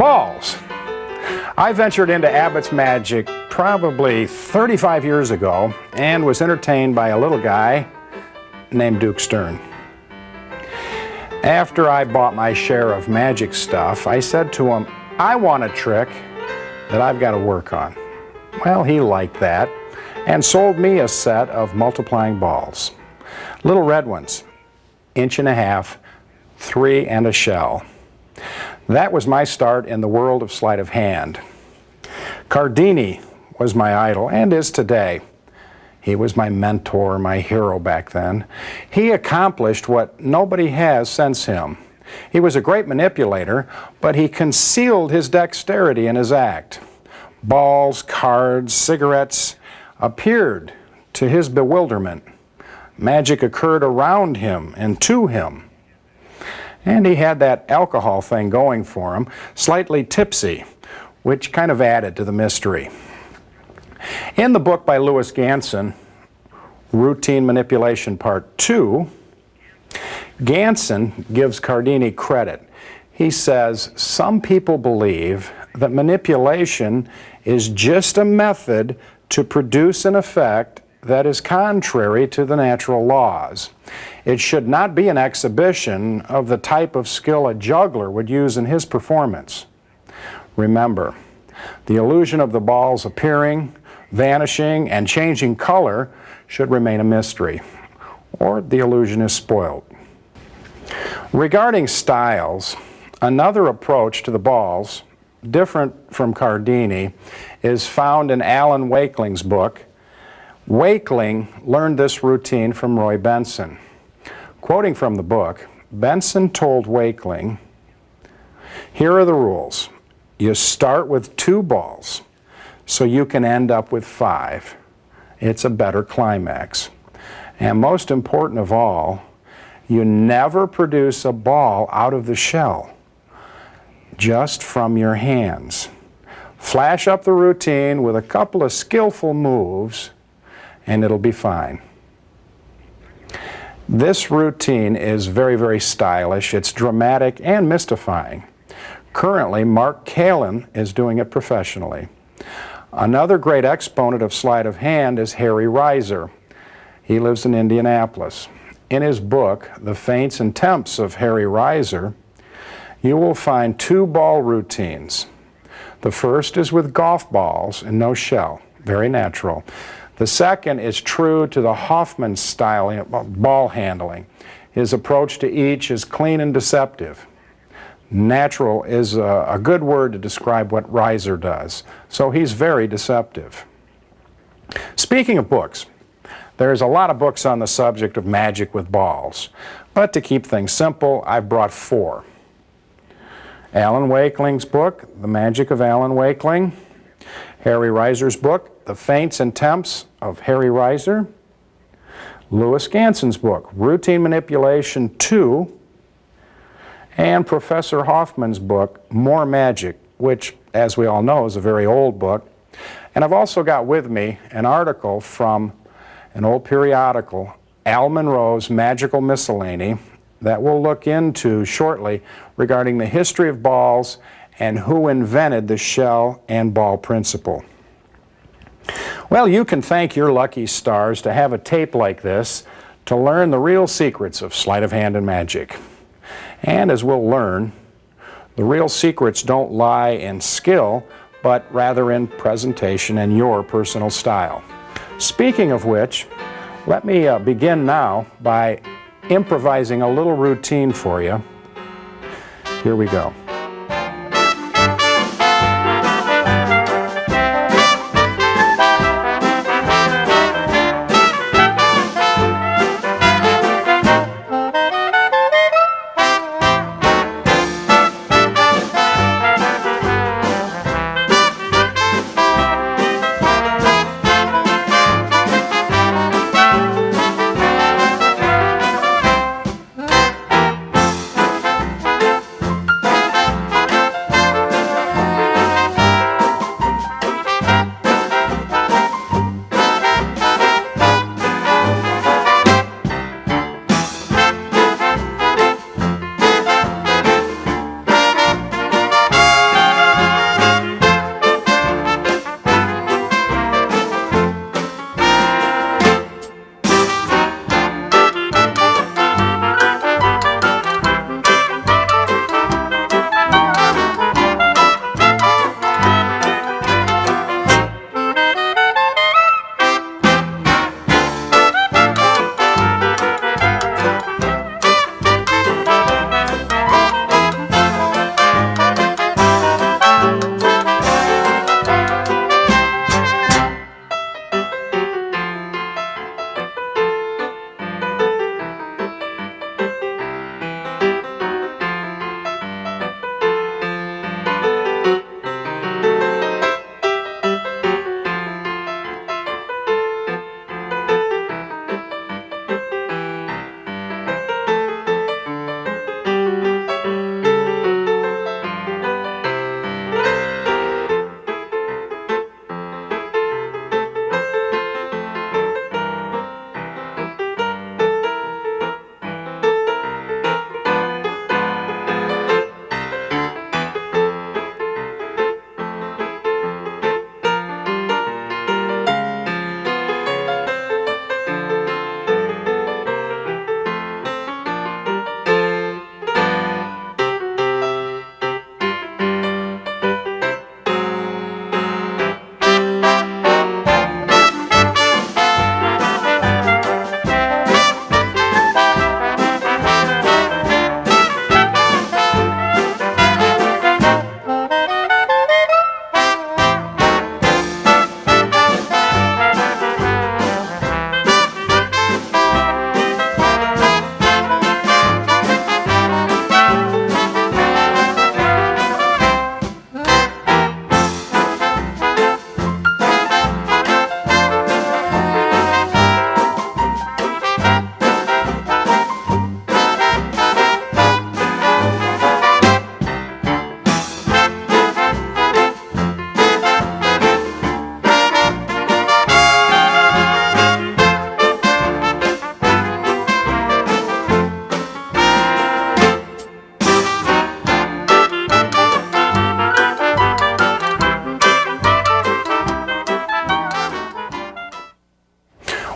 Balls. I ventured into Abbott's magic probably 35 years ago and was entertained by a little guy named Duke Stern. After I bought my share of magic stuff, I said to him, I want a trick that I've got to work on. Well, he liked that and sold me a set of multiplying balls. Little red ones, 1.5 inches, 3 and a shell. That was my start in the world of sleight of hand. Cardini was my idol and is today. He was my mentor, my hero back then. He accomplished what nobody has since him. He was a great manipulator, but he concealed his dexterity in his act. Balls, cards, cigarettes appeared to his bewilderment. Magic occurred around him and to him. And he had that alcohol thing going for him, slightly tipsy, which kind of added to the mystery. In the book by Louis Ganson, Routine Manipulation Part 2, Ganson gives Cardini credit. He says, some people believe that manipulation is just a method to produce an effect that is contrary to the natural laws. It should not be an exhibition of the type of skill a juggler would use in his performance. Remember, the illusion of the balls appearing, vanishing, and changing color should remain a mystery, or the illusion is spoiled. Regarding styles, another approach to the balls, different from Cardini, is found in Alan Wakeling's book. Wakeling learned this routine from Roy Benson. Quoting from the book, Benson told Wakeling, here are the rules. You start with 2 balls, so you can end up with 5. It's a better climax. And most important of all, you never produce a ball out of the shell, just from your hands. Flash up the routine with a couple of skillful moves, and it'll be fine. This routine is very, very stylish. It's dramatic and mystifying. Currently, Mark Kalin is doing it professionally. Another great exponent of sleight of hand is Harry Reiser. He lives in Indianapolis. In his book, The Feints and Tempts of Harry Reiser, you will find 2 ball routines. The first is with golf balls and no shell, very natural. The second is true to the Hoffman style ball handling. His approach to each is clean and deceptive. Natural is a good word to describe what Reiser does, so he's very deceptive. Speaking of books, there's a lot of books on the subject of magic with balls, but to keep things simple, I've brought 4. Alan Wakeling's book, The Magic of Alan Wakeling, Harry Reiser's book, The Feints and Tempts of Harry Reiser, Louis Ganson's book, Routine Manipulation 2, and Professor Hoffman's book, More Magic, which, as we all know, is a very old book. And I've also got with me an article from an old periodical, Al Monroe's Magical Miscellany, that we'll look into shortly regarding the history of balls and who invented the shell and ball principle. Well, you can thank your lucky stars to have a tape like this to learn the real secrets of sleight of hand and magic. And as we'll learn, the real secrets don't lie in skill, but rather in presentation and your personal style. Speaking of which, let me begin now by improvising a little routine for you. Here we go.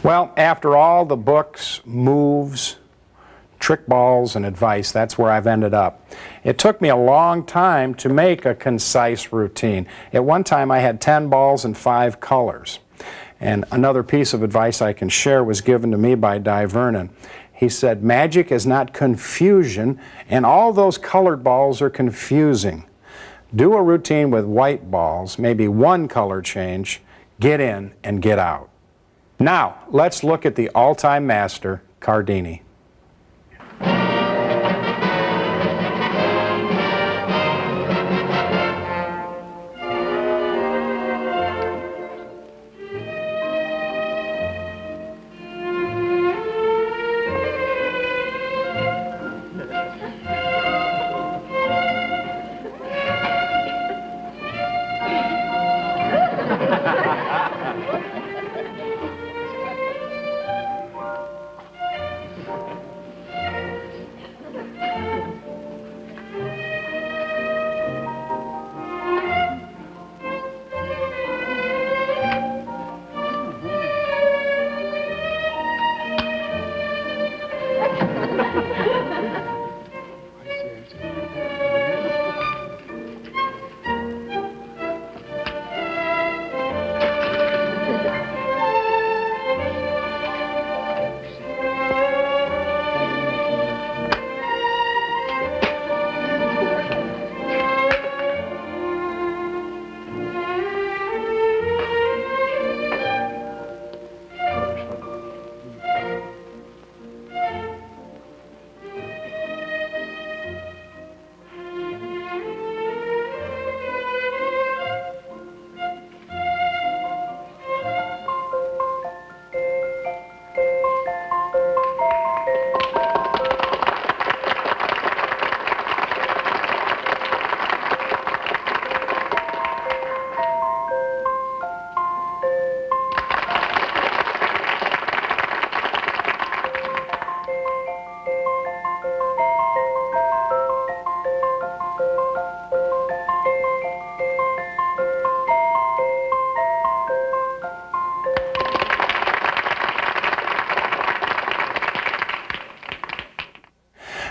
Well, after all the books, moves, trick balls, and advice, that's where I've ended up. It took me a long time to make a concise routine. At one time I had 10 balls and 5 colors. And another piece of advice I can share was given to me by Di Vernon. He said, magic is not confusion, and all those colored balls are confusing. Do a routine with white balls, maybe one color change, get in and get out. Now, let's look at the all-time master, Cardini.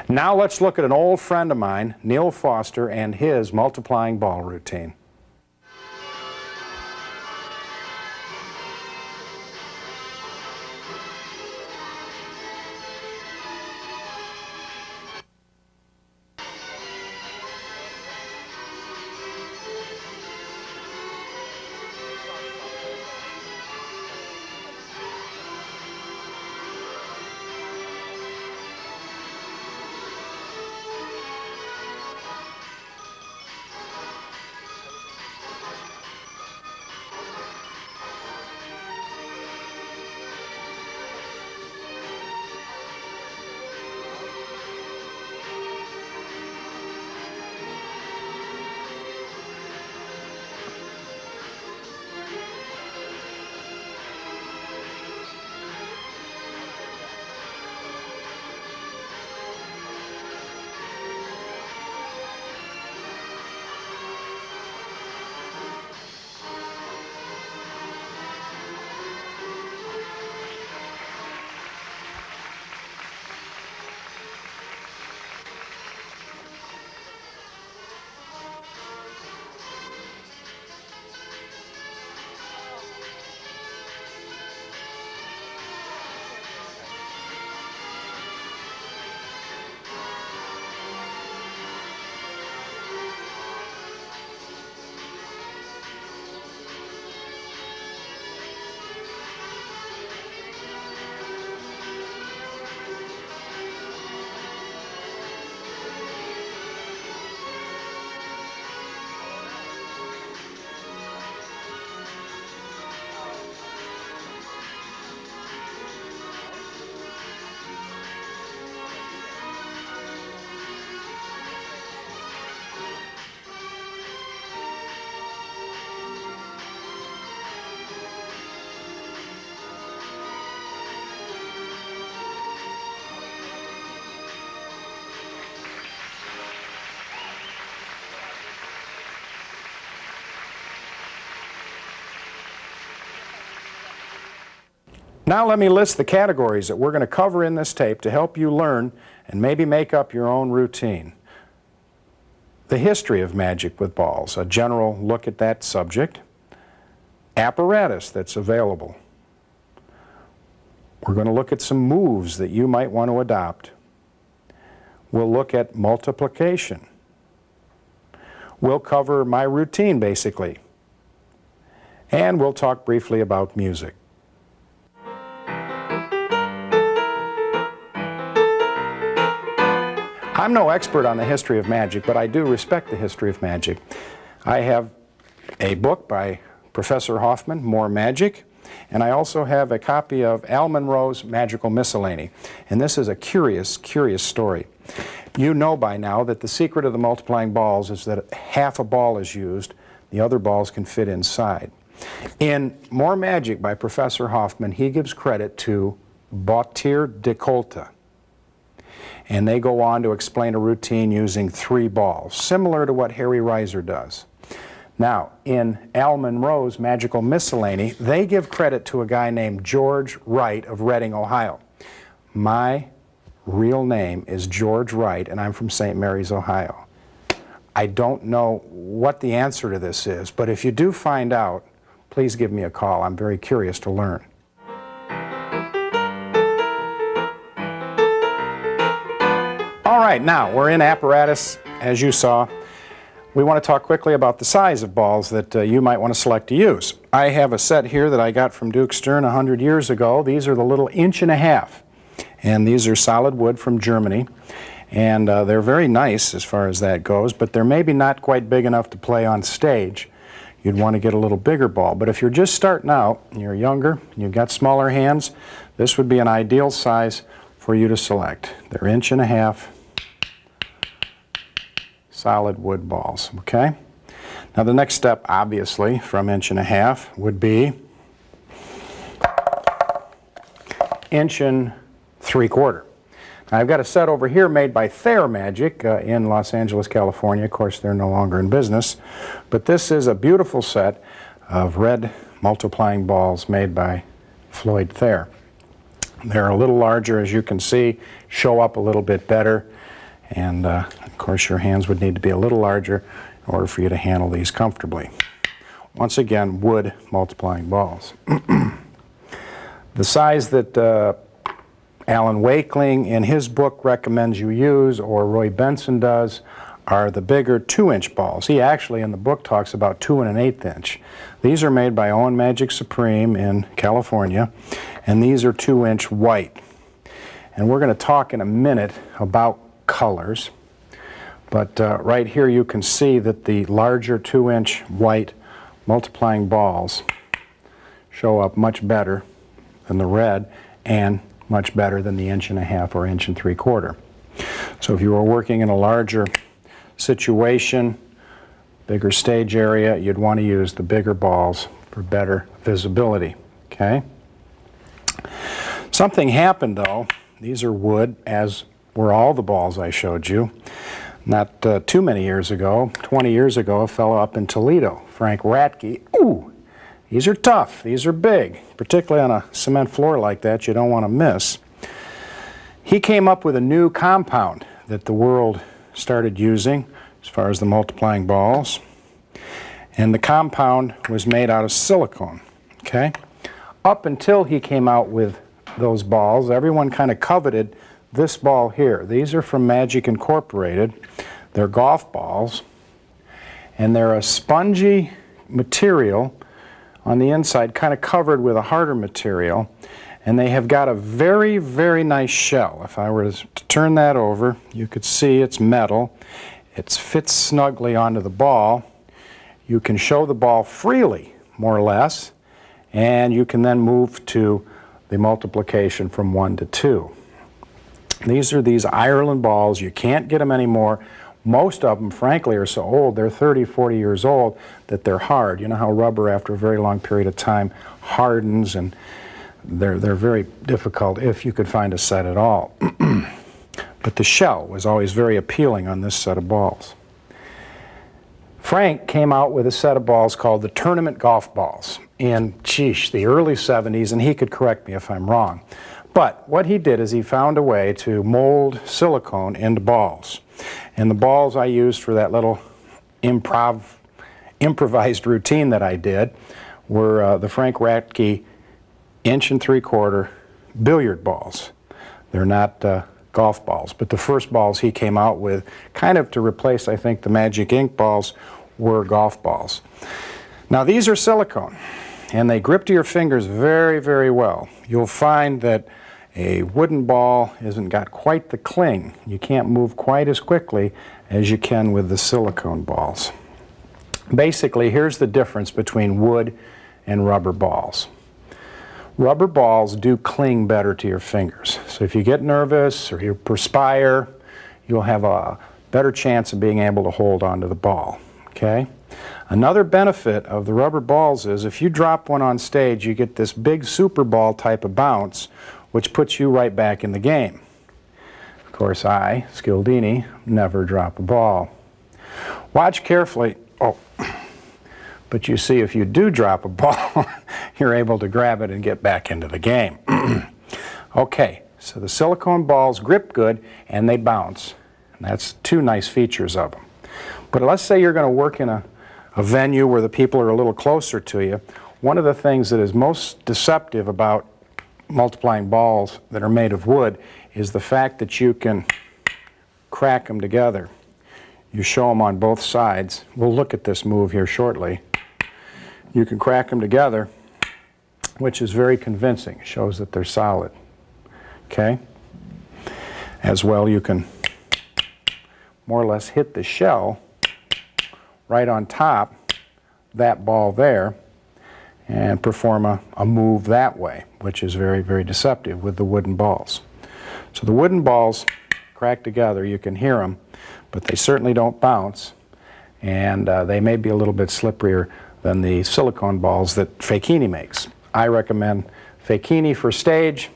Now let's look at an old friend of mine, Neil Foster, and his multiplying ball routine. Now let me list the categories that we're going to cover in this tape to help you learn and maybe make up your own routine. The history of magic with balls, a general look at that subject. Apparatus that's available. We're going to look at some moves that you might want to adopt. We'll look at multiplication. We'll cover my routine, basically. And we'll talk briefly about music. I'm no expert on the history of magic, but I do respect the history of magic. I have a book by Professor Hoffman, More Magic, and I also have a copy of Al Monroe's Magical Miscellany. And this is a curious, curious story. You know by now that the secret of the multiplying balls is that half a ball is used, the other balls can fit inside. In More Magic by Professor Hoffman, he gives credit to Bautier de Colta. And they go on to explain a routine using 3 balls, similar to what Harry Reiser does. Now, in Al Monroe's Magical Miscellany, they give credit to a guy named George Wright of Reading, Ohio. My real name is George Wright, and I'm from St. Mary's, Ohio. I don't know what the answer to this is, but if you do find out, please give me a call. I'm very curious to learn. All right, now we're in apparatus, as you saw. We want to talk quickly about the size of balls that you might want to select to use. I have a set here that I got from Duke Stern 100 years ago. These are the little 1.5 inch, and these are solid wood from Germany. And they're very nice as far as that goes, but they're maybe not quite big enough to play on stage. You'd want to get a little bigger ball. But if you're just starting out, and you're younger, and you've got smaller hands, this would be an ideal size for you to select. They're 1.5 inch. Solid wood balls, okay? Now the next step, obviously, from 1.5 inch would be 1 3/4 inch. Now I've got a set over here made by Thayer Magic in Los Angeles, California. Of course, they're no longer in business. But this is a beautiful set of red multiplying balls made by Floyd Thayer. They're a little larger, as you can see, show up a little bit better. And of course your hands would need to be a little larger in order for you to handle these comfortably. Once again, wood multiplying balls. The size that Alan Wakeling in his book recommends you use, or Roy Benson does, are the bigger 2 inch balls. He actually in the book talks about 2 1/8 inch. These are made by Owen Magic Supreme in California, and these are 2 inch white. And we're going to talk in a minute about colors, but right here you can see that the larger 2 inch white multiplying balls show up much better than the red and much better than the 1.5 inch or 1 3/4 inch. So if you were working in a larger situation, bigger stage area, you'd want to use the bigger balls for better visibility, okay? Something happened though. These are wood, as were all the balls I showed you. Not too many years ago, 20 years ago, a fellow up in Toledo, Frank Ratke. Ooh, these are tough, these are big, particularly on a cement floor like that, you don't want to miss. He came up with a new compound that the world started using as far as the multiplying balls. And the compound was made out of silicone, okay? Up until he came out with those balls, everyone kind of coveted this ball here. These are from Magic Incorporated. They're golf balls, and they're a spongy material on the inside, kind of covered with a harder material, and they have got a very, very nice shell. If I were to turn that over, you could see it's metal. It fits snugly onto the ball. You can show the ball freely, more or less, and you can then move to the multiplication from 1 to 2. These are these Ireland balls. You can't get them anymore. Most of them, frankly, are so old, they're 30, 40 years old, that they're hard. You know how rubber, after a very long period of time, hardens, and they're very difficult if you could find a set at all. But the shell was always very appealing on this set of balls. Frank came out with a set of balls called the Tournament Golf Balls. in, sheesh, the early 70s, and he could correct me if I'm wrong. But what he did is he found a way to mold silicone into balls. And the balls I used for that little improvised routine that I did were the Frank Ratke 1 3/4 billiard balls. They're not golf balls, but the first balls he came out with, kind of to replace, I think, the Magic Ink balls, were golf balls. Now these are silicone, and they grip to your fingers very, very well. You'll find that a wooden ball hasn't got quite the cling. You can't move quite as quickly as you can with the silicone balls. Basically, here's the difference between wood and rubber balls. Rubber balls do cling better to your fingers. So if you get nervous or you perspire, you'll have a better chance of being able to hold onto the ball. Okay? Another benefit of the rubber balls is if you drop one on stage, you get this big super ball type of bounce, which puts you right back in the game. Of course, I, Scildini, never drop a ball. Watch carefully. Oh, but you see, if you do drop a ball, you're able to grab it and get back into the game. Okay, so the silicone balls grip good and they bounce. And that's two nice features of them. But let's say you're going to work in a venue where the people are a little closer to you. One of the things that is most deceptive about multiplying balls that are made of wood is the fact that you can crack them together. You show them on both sides. We'll look at this move here shortly. You can crack them together, which is very convincing. It shows that they're solid. Okay? As well, you can more or less hit the shell right on top, that ball there, and perform a move that way, which is very, very deceptive with the wooden balls. So the wooden balls crack together, you can hear them, but they certainly don't bounce, and they may be a little bit slipperier than the silicone balls that Fachini makes. I recommend Fachini for stage.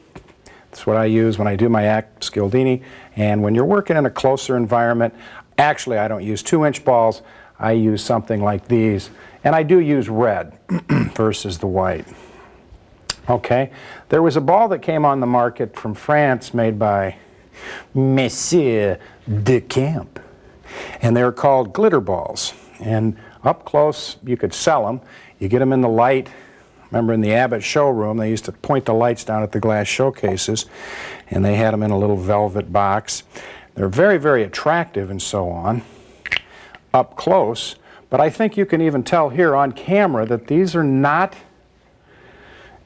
That's what I use when I do my act, Scildini. And when you're working in a closer environment, actually I don't use 2-inch balls, I use something like these. And I do use red versus the white. Okay, there was a ball that came on the market from France made by Monsieur de Camp. And they're called glitter balls. And up close, you could sell them. You get them in the light. Remember in the Abbott showroom, they used to point the lights down at the glass showcases, and they had them in a little velvet box. They're very, very attractive and so on, up close. But I think you can even tell here on camera that these are not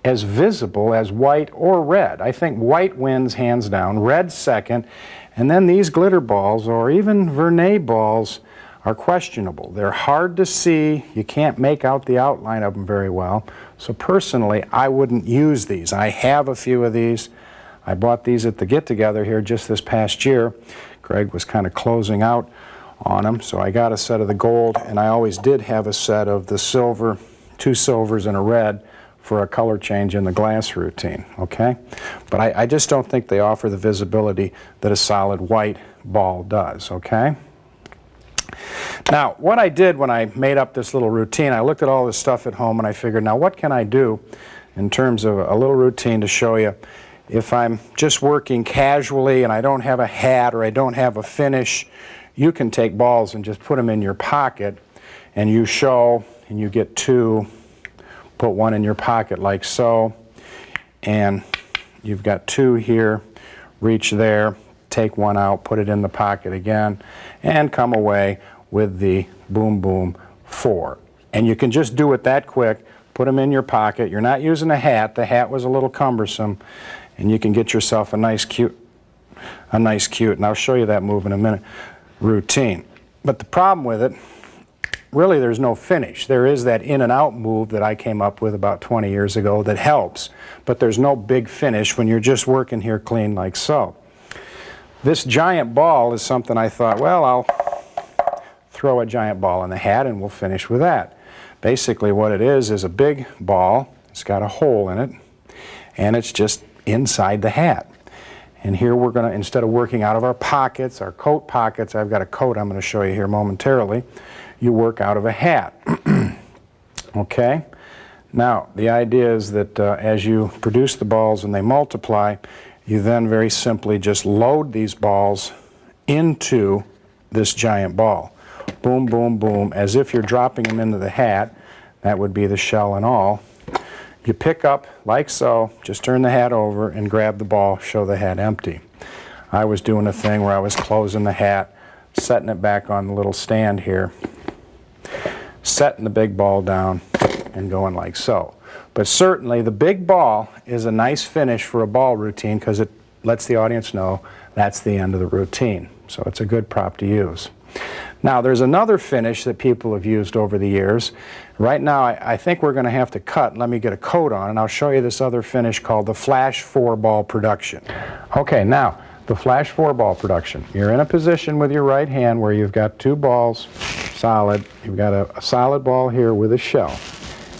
as visible as white or red. I think white wins hands down, red second, and then these glitter balls or even Vernet balls are questionable. They're hard to see. You can't make out the outline of them very well. So personally, I wouldn't use these. I have a few of these. I bought these at the get-together here just this past year. Greg was kind of closing out on them, so I got a set of the gold, and I always did have a set of the silver, 2 silvers and a red for a color change in the glass routine, okay? But I just don't think they offer the visibility that a solid white ball does, okay? Now, what I did when I made up this little routine, I looked at all this stuff at home and I figured, now what can I do in terms of a little routine to show you if I'm just working casually and I don't have a hat or I don't have a finish. You can take balls and just put them in your pocket and you show and you get 2, put 1 in your pocket like so, and you've got 2 here, reach there, take 1 out, put it in the pocket again, and come away with the boom boom 4. And you can just do it that quick, put them in your pocket. You're not using a hat. The hat was a little cumbersome, and you can get yourself a nice cute, and I'll show you that move in a minute, routine. But the problem with it, really there's no finish. There is that in and out move that I came up with about 20 years ago that helps, but there's no big finish when you're just working here clean like so. This giant ball is something I thought, well, I'll throw a giant ball in the hat and we'll finish with that. Basically what it is a big ball. It's got a hole in it, and it's just inside the hat. And here we're going to, instead of working out of our pockets, our coat pockets, I've got a coat I'm going to show you here momentarily, you work out of a hat. Okay? Now, the idea is that as you produce the balls and they multiply, you then very simply just load these balls into this giant ball. Boom, boom, boom, as if you're dropping them into the hat. That would be the shell and all. You pick up like so, just turn the hat over and grab the ball, show the hat empty. I was doing a thing where I was closing the hat, setting it back on the little stand here, setting the big ball down, and going like so. But certainly the big ball is a nice finish for a ball routine because it lets the audience know that's the end of the routine. So it's a good prop to use. Now there's another finish that people have used over the years. Right now I think we're going to have to cut. Let me get a coat on and I'll show you this other finish called the flash 4-ball production. Okay, now the flash 4-ball production. You're in a position with your right hand where you've got 2 balls solid. You've got a solid ball here with a shell.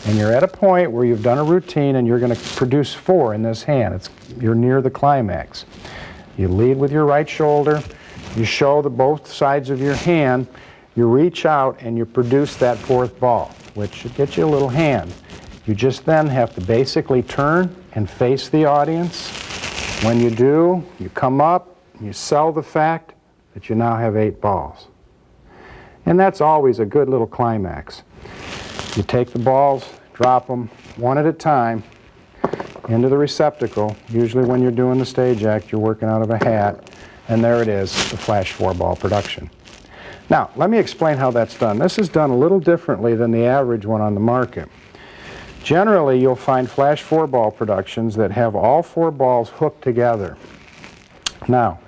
And you're at a point where you've done a routine and you're going to produce 4 in this hand. You're near the climax. You lead with your right shoulder. You show both sides of your hand. You reach out and you produce that 4th ball, which should get you a little hand. You just then have to basically turn and face the audience. When you do, you come up, you sell the fact that you now have 8 balls. And that's always a good little climax. You take the balls, drop them one at a time into the receptacle. Usually when you're doing the stage act, you're working out of a hat. And there it is, the flash 4-ball production. Now, let me explain how that's done. This is done a little differently than the average one on the market. Generally, you'll find flash 4-ball productions that have all 4 balls hooked together. Now,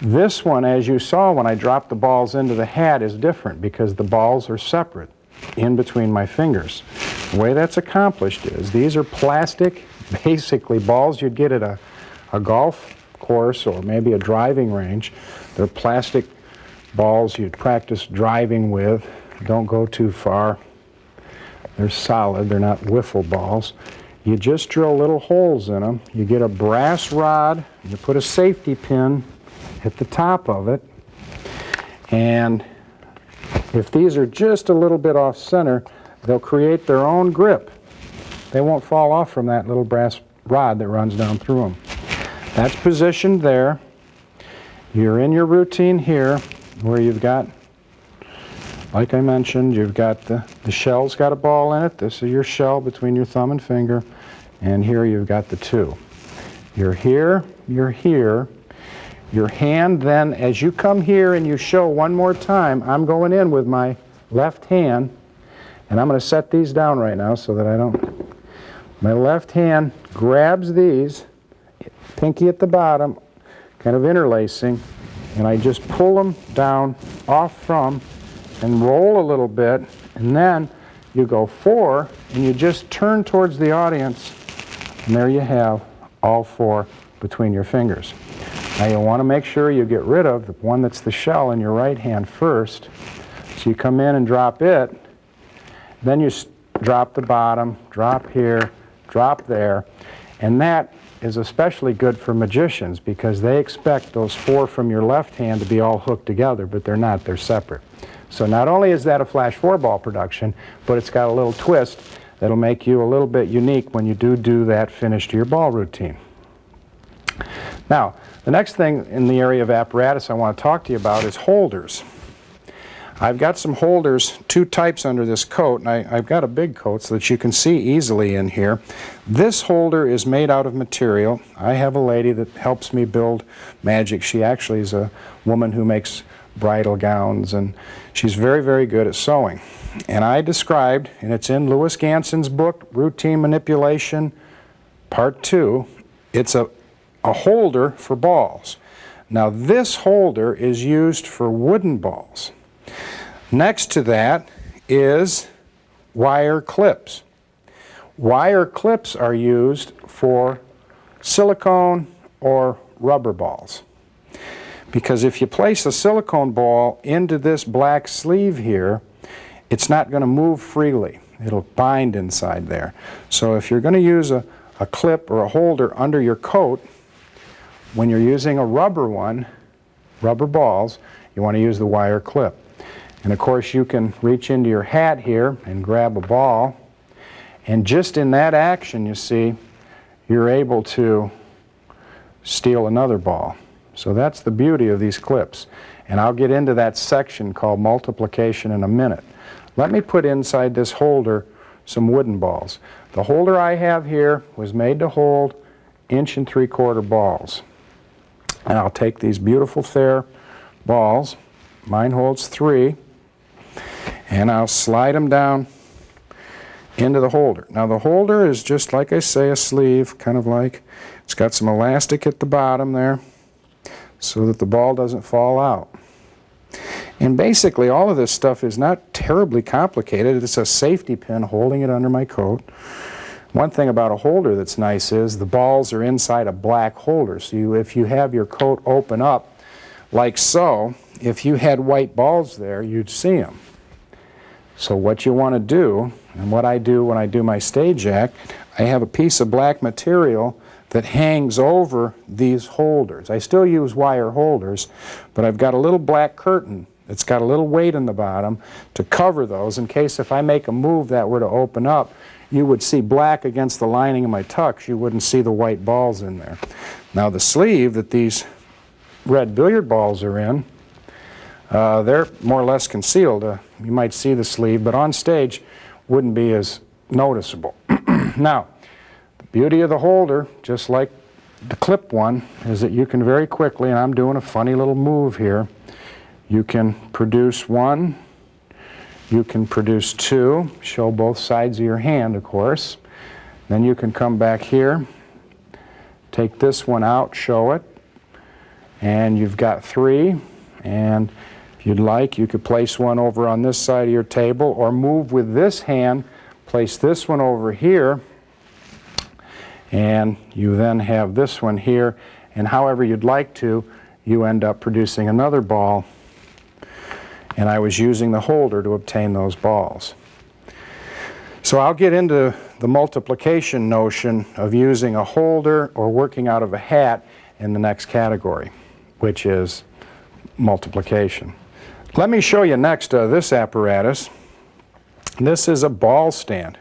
this one, as you saw when I dropped the balls into the hat, is different because the balls are separate in between my fingers. The way that's accomplished is these are plastic, basically balls you'd get at a golf course or maybe a driving range. They're plastic balls you'd practice driving with. Don't go too far. They're solid, they're not wiffle balls. You just drill little holes in them. You get a brass rod, you put a safety pin at the top of it, and if these are just a little bit off center, they'll create their own grip. They won't fall off from that little brass rod that runs down through them. That's positioned there. You're in your routine here where you've got, like I mentioned, you've got the shell's got a ball in it. This is your shell between your thumb and finger. And here you've got the 2. You're here, you're here. Your hand then, as you come here and you show one more time, I'm going in with my left hand, and I'm going to set these down right now so that I don't. My left hand grabs these, pinky at the bottom, kind of interlacing, and I just pull them down off from and roll a little bit, and then you go 4 and you just turn towards the audience, and there you have all 4 between your fingers. Now you want to make sure you get rid of the one that's the shell in your right hand first. So you come in and drop it, then you drop the bottom, drop here, drop there, and that is especially good for magicians because they expect those 4 from your left hand to be all hooked together, but they're not, they're separate. So not only is that a flash 4-ball production, but it's got a little twist that'll make you a little bit unique when you do that finish to your ball routine. Now, the next thing in the area of apparatus I want to talk to you about is holders. I've got some holders, 2 types under this coat, and I've got a big coat so that you can see easily in here. This holder is made out of material. I have a lady that helps me build magic. She actually is a woman who makes bridal gowns, and she's very, very good at sewing. And I described, and it's in Louis Ganson's book, Routine Manipulation, Part 2, it's a holder for balls. Now this holder is used for wooden balls. Next to that is wire clips. Wire clips are used for silicone or rubber balls. Because if you place a silicone ball into this black sleeve here, it's not going to move freely. It'll bind inside there. So if you're going to use a clip or a holder under your coat, when you're using a rubber one, rubber balls, you want to use the wire clip. And of course you can reach into your hat here and grab a ball, And just in that action, you see, you're able to steal another ball. So that's the beauty of these clips. And I'll get into that section called multiplication in a minute. Let me put inside this holder some wooden balls. The holder I have here was made to hold 1 3/4" balls. And I'll take these beautiful fair balls, mine holds 3, and I'll slide them down into the holder. Now the holder is just like I say, a sleeve, kind of like, it's got some elastic at the bottom there so that the ball doesn't fall out. And basically all of this stuff is not terribly complicated. It's a safety pin holding it under my coat. One thing about a holder that's nice is the balls are inside a black holder. So if you have your coat open up like so, if you had white balls there, you'd see them. So what you want to do, and what I do when I do my stage act, I have a piece of black material that hangs over these holders. I still use wire holders, but I've got a little black curtain that's got a little weight in the bottom to cover those in case if I make a move that were to open up, you would see black against the lining of my tux. You wouldn't see the white balls in there. Now the sleeve that these red billiard balls are in, they're more or less concealed. You might see the sleeve, but on stage wouldn't be as noticeable. Now, the beauty of the holder, just like the clip one, is that you can very quickly, and I'm doing a funny little move here, you can produce 1, you can produce 2, show both sides of your hand, of course. Then you can come back here, take this one out, show it, and you've got 3. And if you'd like, you could place one over on this side of your table, or move with this hand, place this one over here, and you then have this one here, and however you'd like to, you end up producing another ball. And I was using the holder to obtain those balls. So I'll get into the multiplication notion of using a holder or working out of a hat in the next category, which is multiplication. Let me show you next this apparatus. This is a ball stand.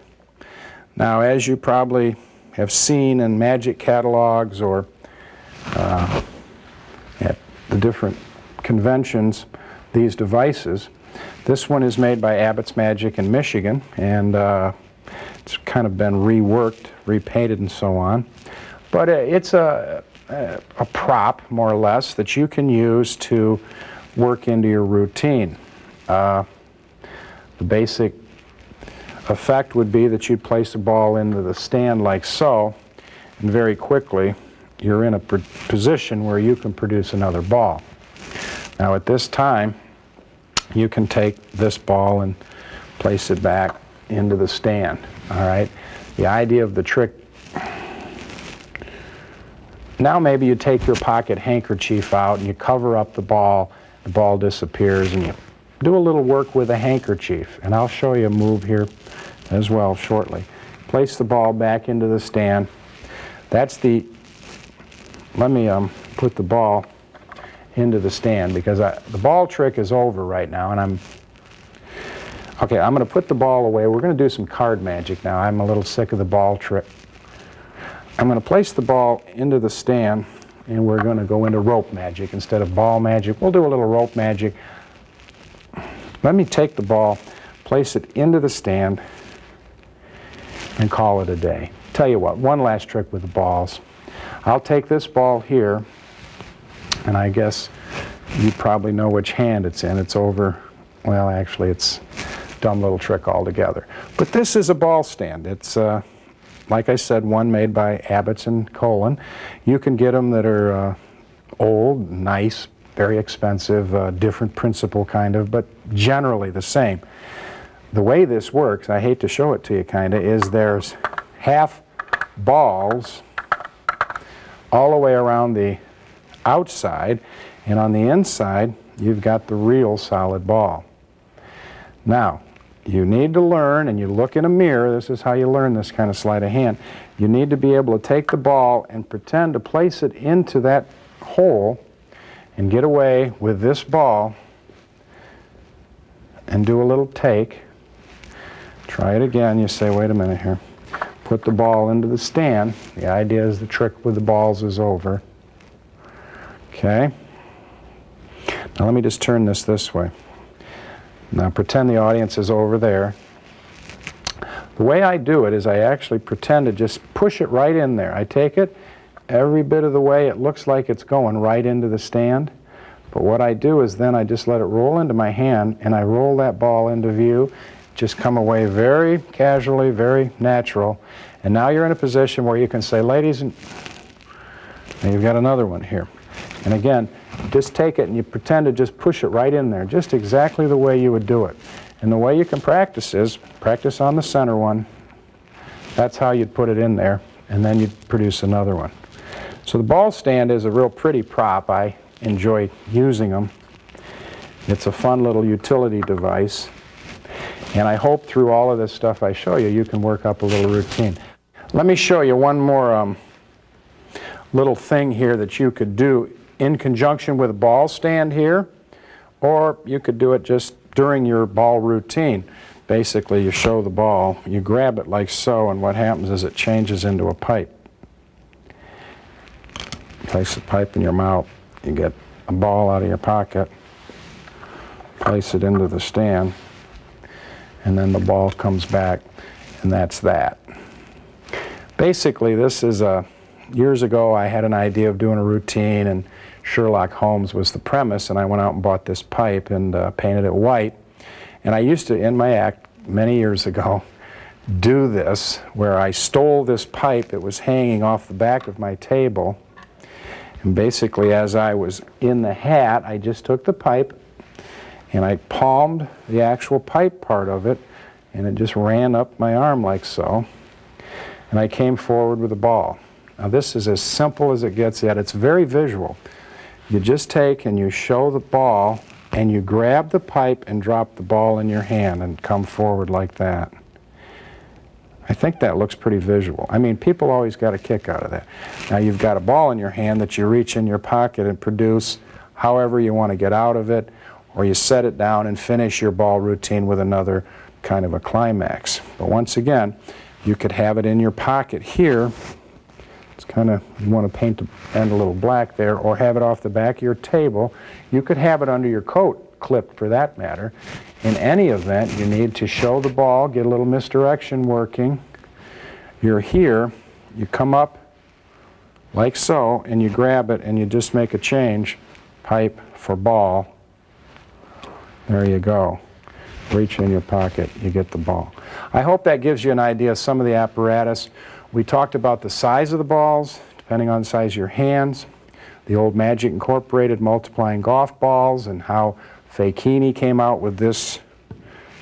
Now, as you probably have seen in magic catalogs or at the different conventions, these devices. This one is made by Abbott's Magic in Michigan, and it's kind of been reworked, repainted, and so on. But it's a prop, more or less, that you can use to work into your routine. The basic effect would be that you'd place a ball into the stand like so, and very quickly you're in a position where you can produce another ball. Now at this time, you can take this ball and place it back into the stand, all right? The idea of the trick, now maybe you take your pocket handkerchief out and you cover up the ball disappears, and you do a little work with a handkerchief, and I'll show you a move here as well shortly. Place the ball back into the stand. That's the, let me put the ball into the stand, because the ball trick is over right now, and I'm going to put the ball away. We're going to do some card magic now. I'm a little sick of the ball trick. I'm going to place the ball into the stand, and we're going to go into rope magic instead of ball magic. We'll do a little rope magic. Let me take the ball, place it into the stand, and call it a day. Tell you what, one last trick with the balls. I'll take this ball here, and I guess you probably know which hand it's in. It's over, well, actually, it's a dumb little trick altogether. But this is a ball stand. It's, like I said, one made by Abbott's in Colon. You can get them that are old, nice, very expensive, different principle kind of, but generally the same. The way this works, I hate to show it to you kind of, is there's half balls all the way around the outside, and on the inside you've got the real solid ball. Now, you need to learn, and you look in a mirror, this is how you learn this kind of sleight of hand. You need to be able to take the ball and pretend to place it into that hole and get away with this ball and do a little take. Try it again. You say, wait a minute here. put the ball into the stand. The idea is the trick with the balls is over. Okay. Now let me just turn this way. Now pretend the audience is over there. The way I do it is I actually pretend to just push it right in there. I take it every bit of the way. It looks like it's going right into the stand. But what I do is then I just let it roll into my hand and I roll that ball into view. Just come away very casually, very natural. And now you're in a position where you can say, ladies, and you've got another one here. And again, just take it and you pretend to just push it right in there, just exactly the way you would do it. And the way you can practice is, practice on the center one. That's how you'd put it in there, and then you'd produce another one. So the ball stand is a real pretty prop. I enjoy using them. It's a fun little utility device. And I hope through all of this stuff I show you, you can work up a little routine. Let me show you one more little thing here that you could do in conjunction with a ball stand here, or you could do it just during your ball routine. Basically, you show the ball, you grab it like so, and what happens is it changes into a pipe. Place the pipe in your mouth, you get a ball out of your pocket, place it into the stand, and then the ball comes back, and that's that. Basically, this is years ago I had an idea of doing a routine, and Sherlock Holmes was the premise, and I went out and bought this pipe and painted it white. And I used to, in my act many years ago, do this where I stole this pipe that was hanging off the back of my table, and basically as I was in the hat, I just took the pipe and I palmed the actual pipe part of it, and it just ran up my arm like so, and I came forward with the ball. Now this is as simple as it gets, yet it's very visual. You just take and you show the ball and you grab the pipe and drop the ball in your hand and come forward like that. I think that looks pretty visual. I mean, people always got a kick out of that. Now you've got a ball in your hand that you reach in your pocket and produce however you want to get out of it, or you set it down and finish your ball routine with another kind of a climax. But once again, you could have it in your pocket here. It's kind of, you want to paint the end a little black there, or have it off the back of your table. You could have it under your coat, clipped for that matter. In any event, you need to show the ball, get a little misdirection working. You're here, you come up like so, and you grab it and you just make a change. Pipe for ball. There you go. Reach in your pocket, you get the ball. I hope that gives you an idea of some of the apparatus. We talked about the size of the balls, depending on the size of your hands. The old Magic Incorporated multiplying golf balls, and how Fakini came out with this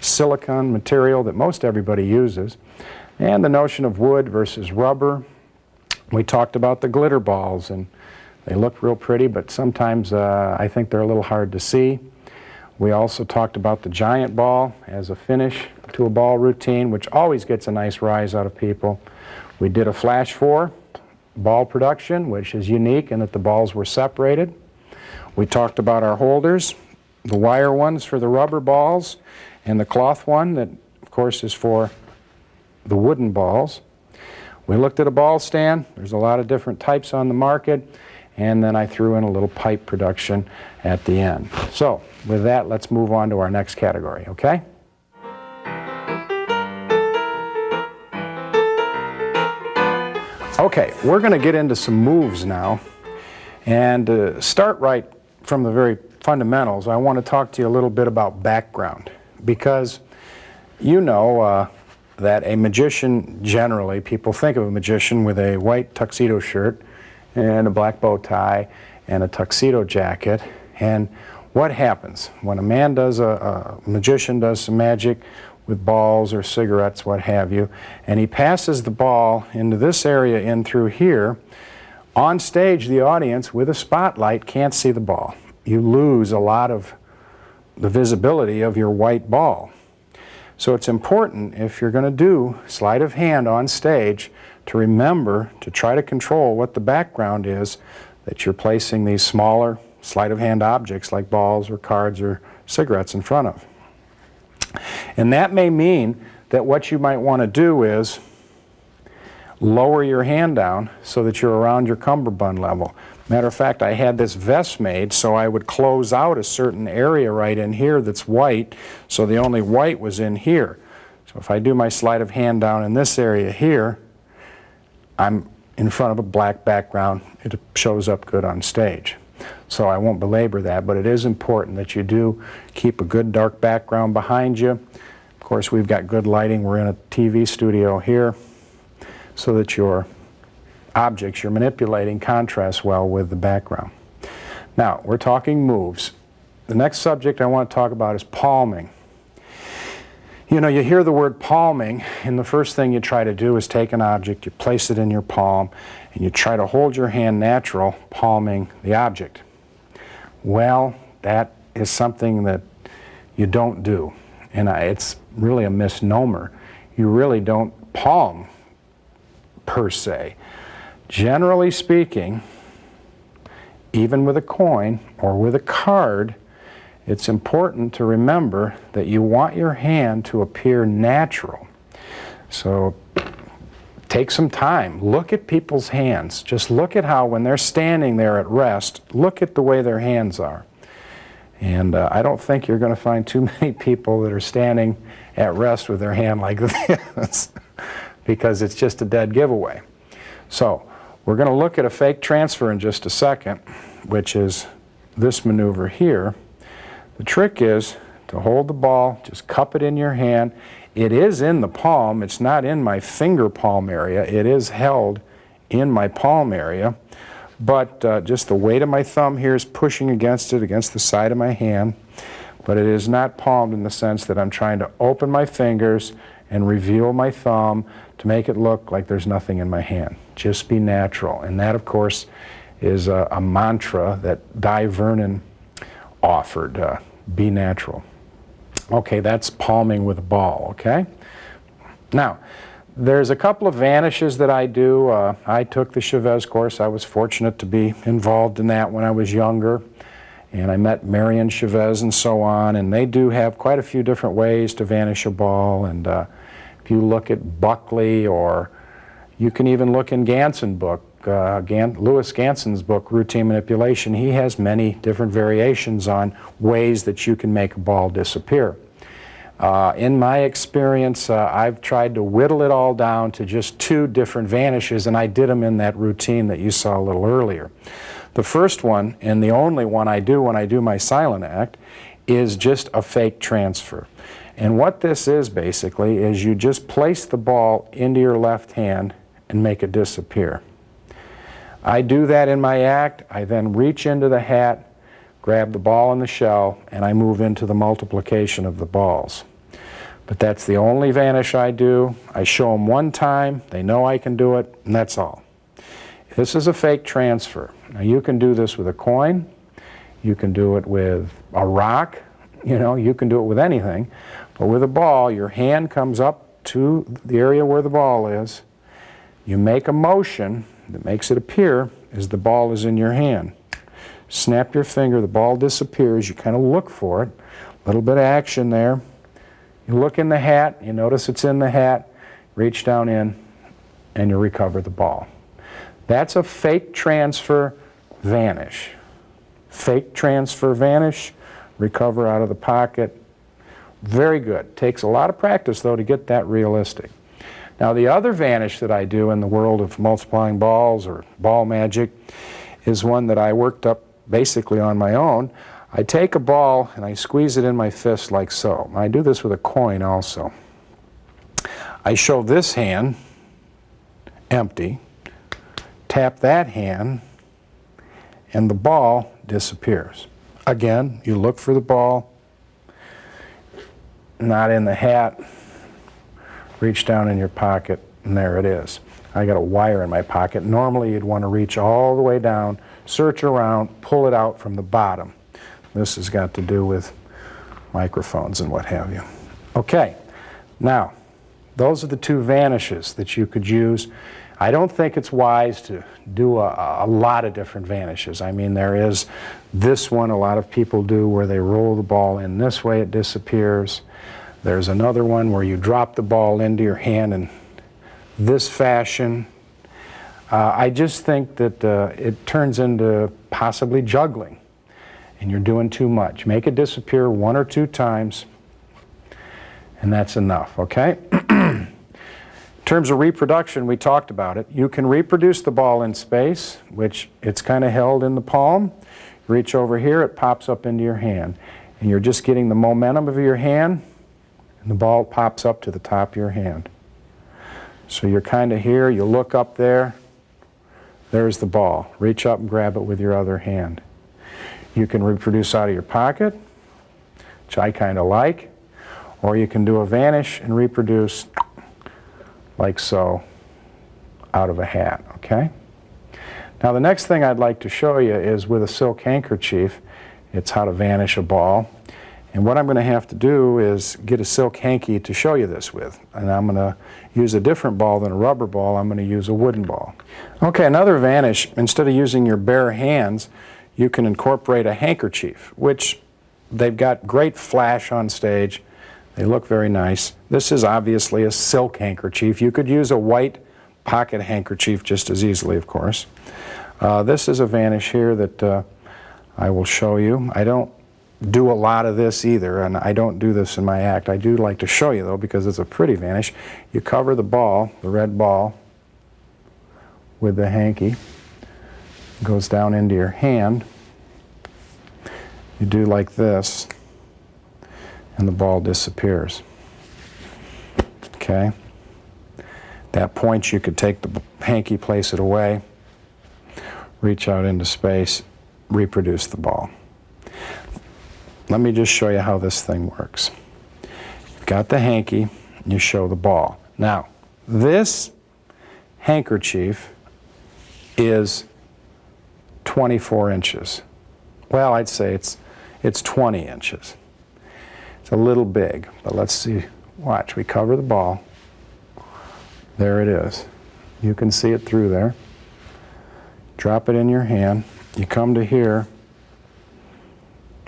silicone material that most everybody uses. And the notion of wood versus rubber. We talked about the glitter balls, and they look real pretty, but sometimes I think they're a little hard to see. We also talked about the giant ball as a finish to a ball routine, which always gets a nice rise out of people. We did a Flash 4 ball production, which is unique in that the balls were separated. We talked about our holders, the wire ones for the rubber balls, and the cloth one that, of course, is for the wooden balls. We looked at a ball stand. There's a lot of different types on the market. And then I threw in a little pipe production at the end. So, with that, let's move on to our next category, okay? Okay, we're going to get into some moves now. And to start right from the very fundamentals, I want to talk to you a little bit about background. Because you know that a magician, generally, people think of a magician with a white tuxedo shirt and a black bow tie and a tuxedo jacket. And what happens when a man does a magician does some magic with balls or cigarettes, what have you, and he passes the ball into this area in through here, on stage the audience with a spotlight can't see the ball. You lose a lot of the visibility of your white ball. So it's important, if you're going to do sleight of hand on stage, to remember to try to control what the background is that you're placing these smaller sleight of hand objects like balls or cards or cigarettes in front of. And that may mean that what you might want to do is Lower your hand down so that you're around your cummerbund level. Matter of fact, I had this vest made so I would close out a certain area right in here that's white, so the only white was in here. So if I do my sleight of hand down in this area here, I'm in front of a black background. It shows up good on stage. So I won't belabor that, but it is important that you do keep a good dark background behind you. Of course, we've got good lighting. We're in a TV studio here, so that your objects you're manipulating contrast well with the background. Now, we're talking moves. The next subject I want to talk about is palming. You know, you hear the word palming, and the first thing you try to do is take an object, you place it in your palm, and you try to hold your hand natural, palming the object. Well, that is something that you don't do, and it's really a misnomer. You really don't palm per se. Generally speaking, even with a coin or with a card, it's important to remember that you want your hand to appear natural. So take some time. Look at people's hands. Just look at how, when they're standing there at rest, look at the way their hands are. And I don't think you're going to find too many people that are standing at rest with their hand like this, because it's just a dead giveaway. So we're going to look at a fake transfer in just a second, which is this maneuver here. The trick is to hold the ball, just cup it in your hand. It is in the palm. It's not in my finger palm area. It is held in my palm area. But just the weight of my thumb here is pushing against it, against the side of my hand. But it is not palmed in the sense that I'm trying to open my fingers and reveal my thumb to make it look like there's nothing in my hand. Just be natural. And that, of course, is a mantra that Di Vernon offered. Be natural. Okay, that's palming with a ball, okay? Now, there's a couple of vanishes that I do. I took the Chavez course. I was fortunate to be involved in that when I was younger. And I met Marion Chavez and so on. And they do have quite a few different ways to vanish a ball. And if you look at Buckley, or you can even look in Ganson's book, Louis Ganson's book, Routine Manipulation, he has many different variations on ways that you can make a ball disappear. In my experience, I've tried to whittle it all down to just 2 different vanishes, and I did them in that routine that you saw a little earlier. The first one, and the only one I do when I do my silent act, is just a fake transfer. And what this is basically is you just place the ball into your left hand and make it disappear. I do that in my act. I then reach into the hat, grab the ball in the shell, and I move into the multiplication of the balls. But that's the only vanish I do. I show them one time, they know I can do it, and that's all. This is a fake transfer. Now you can do this with a coin, you can do it with a rock, you can do it with anything. But with a ball, your hand comes up to the area where the ball is. You make a motion that makes it appear as the ball is in your hand. Snap your finger, the ball disappears, you kind of look for it, a little bit of action there. You look in the hat, you notice it's in the hat, reach down in, and you recover the ball. That's a fake transfer vanish. Fake transfer vanish, recover out of the pocket. Very good. Takes a lot of practice, though, to get that realistic. Now, the other vanish that I do in the world of multiplying balls or ball magic is one that I worked up basically on my own. I take a ball and I squeeze it in my fist like so. I do this with a coin also. I show this hand empty, tap that hand, and the ball disappears. Again, you look for the ball, not in the hat, reach down in your pocket, and there it is. I got a wire in my pocket. Normally you'd want to reach all the way down, search around, pull it out from the bottom. This has got to do with microphones and what have you. Okay, now those are the 2 vanishes that you could use. I don't think it's wise to do a lot of different vanishes. I mean, there is this one a lot of people do where they roll the ball in this way, it disappears. There's another one where you drop the ball into your hand and this fashion. I just think that it turns into possibly juggling, and you're doing too much. Make it disappear 1 or 2 times, and that's enough, okay? In terms of reproduction, we talked about it. You can reproduce the ball in space, which it's kind of held in the palm. Reach over here, it pops up into your hand. And you're just getting the momentum of your hand, and the ball pops up to the top of your hand. So you're kind of here, you look up there, there's the ball. Reach up and grab it with your other hand. You can reproduce out of your pocket, which I kind of like, or you can do a vanish and reproduce like so out of a hat, okay? Now the next thing I'd like to show you is with a silk handkerchief. It's how to vanish a ball. And what I'm going to have to do is get a silk hanky to show you this with. And I'm going to use a different ball than a rubber ball. I'm going to use a wooden ball. Okay, another vanish, instead of using your bare hands, you can incorporate a handkerchief, which they've got great flash on stage. They look very nice. This is obviously a silk handkerchief. You could use a white pocket handkerchief just as easily, of course. This is a vanish here that I will show you. I don't do a lot of this either, and I don't do this in my act. I do like to show you though because it's a pretty vanish. You cover the ball, the red ball, with the hanky. It goes down into your hand. You do like this, and the ball disappears. Okay? At that point you could take the hanky, place it away, reach out into space, reproduce the ball. Let me just show you how this thing works. You've got the hanky, you show the ball. Now, this handkerchief is 24 inches. Well, I'd say it's 20 inches. It's a little big, but let's see. Watch, we cover the ball. There it is. You can see it through there. Drop it in your hand. You come to here,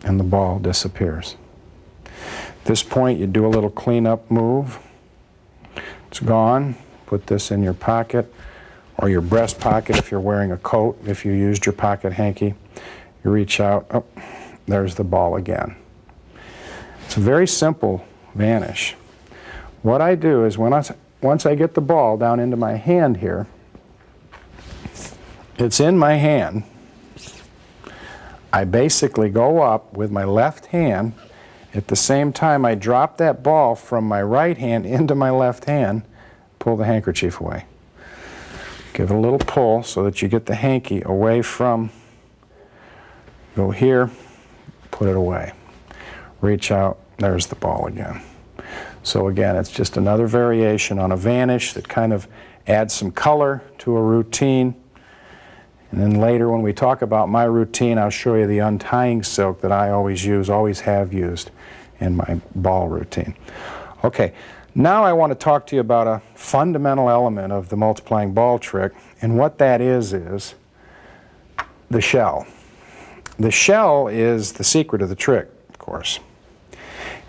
and the ball disappears. At this point, you do a little cleanup move. It's gone. Put this in your pocket, or your breast pocket if you're wearing a coat, if you used your pocket hanky. You reach out, oh, there's the ball again. It's a very simple vanish. What I do is once I get the ball down into my hand here, it's in my hand, I basically go up with my left hand. At the same time, I drop that ball from my right hand into my left hand, pull the handkerchief away. Give it a little pull so that you get the hanky away from, go here, put it away. Reach out, there's the ball again. So again, it's just another variation on a vanish that kind of adds some color to a routine. And then later when we talk about my routine, I'll show you the untying silk that I always use, always have used in my ball routine. Okay, now I want to talk to you about a fundamental element of the multiplying ball trick, and what that is the shell. The shell is the secret of the trick, of course.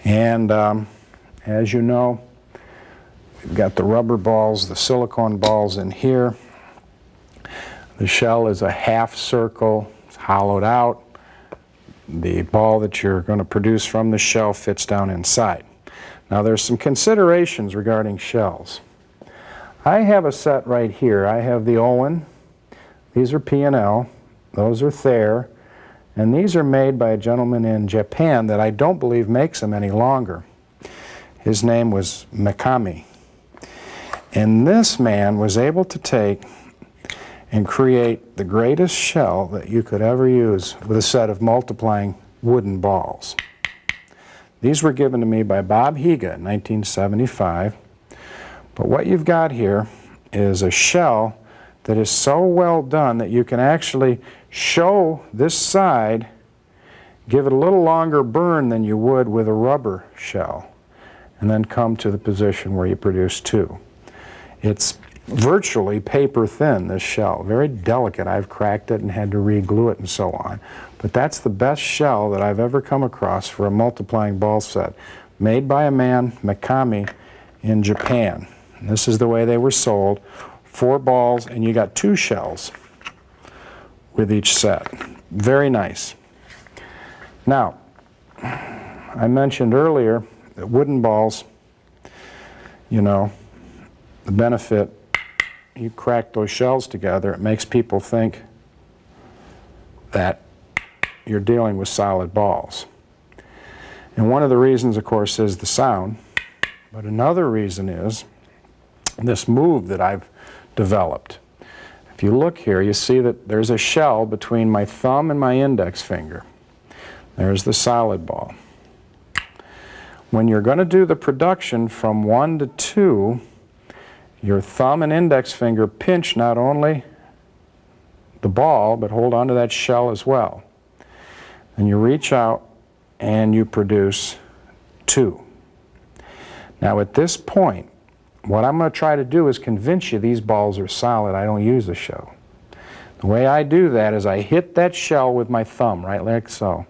And as you know, we've got the rubber balls, the silicone balls in here. The shell is a half circle, it's hollowed out. The ball that you're going to produce from the shell fits down inside. Now there's some considerations regarding shells. I have a set right here. I have the Owen, these are P&L, those are Thayer, and these are made by a gentleman in Japan that I don't believe makes them any longer. His name was Mikami. And this man was able to take and create the greatest shell that you could ever use with a set of multiplying wooden balls. These were given to me by Bob Higa in 1975. But what you've got here is a shell that is so well done that you can actually show this side, give it a little longer burn than you would with a rubber shell, and then come to the position where you produce two. It's virtually paper thin, this shell. Very delicate. I've cracked it and had to re-glue it and so on. But that's the best shell that I've ever come across for a multiplying ball set, made by a man, Mikami, in Japan. And this is the way they were sold. 4 balls, and you got 2 shells with each set. Very nice. Now, I mentioned earlier that wooden balls, you know, the benefit, you crack those shells together, it makes people think that you're dealing with solid balls. And one of the reasons, of course, is the sound, but another reason is this move that I've developed. If you look here, you see that there's a shell between my thumb and my index finger. There's the solid ball. When you're going to do the production from 1 to 2, your thumb and index finger pinch not only the ball, but hold on to that shell as well. And you reach out and you produce 2. Now at this point, what I'm going to try to do is convince you these balls are solid. I don't use a shell. The way I do that is I hit that shell with my thumb, right like so.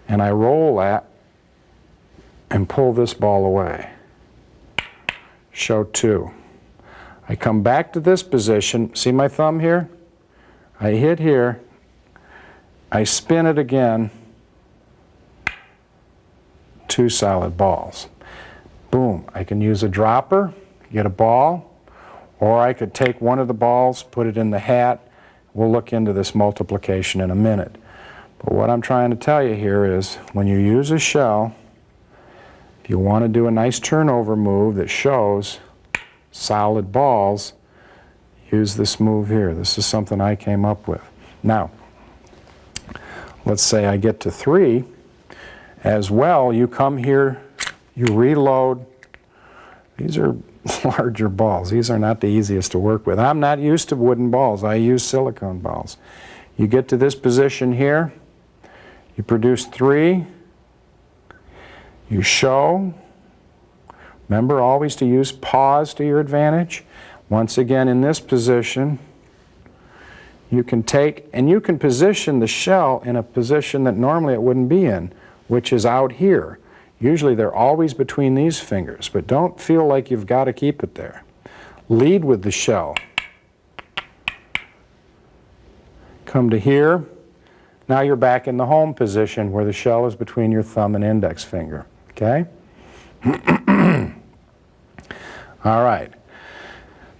And I roll that and pull this ball away. Show 2. I come back to this position. See my thumb here? I hit here. I spin it again. 2 solid balls. Boom. I can use a dropper, get a ball, or I could take one of the balls, put it in the hat. We'll look into this multiplication in a minute. But what I'm trying to tell you here is when you use a shell, if you want to do a nice turnover move that shows solid balls, use this move here. This is something I came up with. Now, let's say I get to 3. As well, you come here, you reload. These are larger balls. These are not the easiest to work with. I'm not used to wooden balls. I use silicone balls. You get to this position here. You produce 3. You show. Remember always to use pause to your advantage. Once again, in this position, you can take and you can position the shell in a position that normally it wouldn't be in, which is out here. Usually they're always between these fingers, but don't feel like you've got to keep it there. Lead with the shell. Come to here. Now you're back in the home position where the shell is between your thumb and index finger. Okay? All right.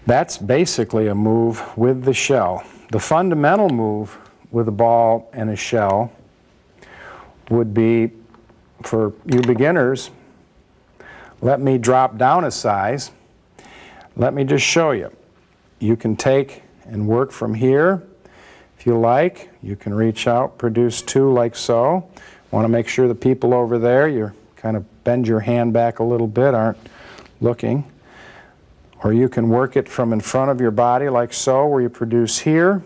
That's basically a move with the shell. The fundamental move with a ball and a shell would be, for you beginners, let me drop down a size. Let me just show you. You can take and work from here. If you like, you can reach out, produce 2 like so. Want to make sure the people over there, you kind of bend your hand back a little bit, aren't looking. Or you can work it from in front of your body like so, where you produce here.